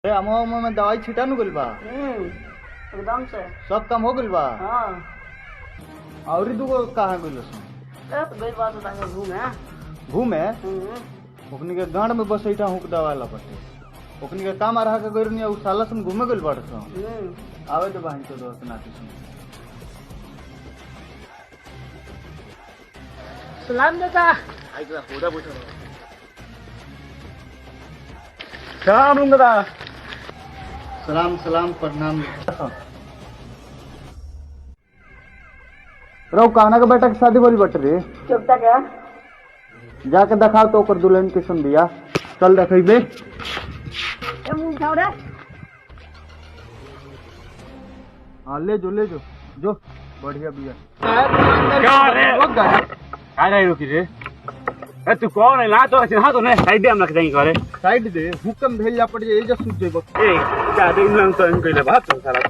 अरे अमवा में दवाई छिटा नु गइल बा। एकदम से सब काम हो गइल बा। हाँ औरी दुगो कहाँ गइल सन? गई बात बता के घूमे घूमे ओकनी के गांड में बसैठा हुक दवाला पटे ओकनी के काम आ रहा के गइरनी उ साला सन घूमे गइल बाड़ सन। आवे तो बहन तो दोस्त नाती सन। सलाम देता आई तो होदा बैठो। सलाम दादा। सलाम सलाम प्रणाम। रहो काना के बेटा के शादी बोली बट रे चुपता क्या जाके दिखाओ तो ओकर दुल्हन के सुन दिया। चल देखेबे ए मुंह उठाओ रे हाँ ले जो जो बढ़िया बिया। क्या रे काय रे रुकी रे ए तू कौन है ना तो हां तो ने साइड हम रख देंगे करे साइड दे हुक्म भेल जा पड़ जे एजा सुत जेबो ए क्या दे इन तो इनके लिए बात सारा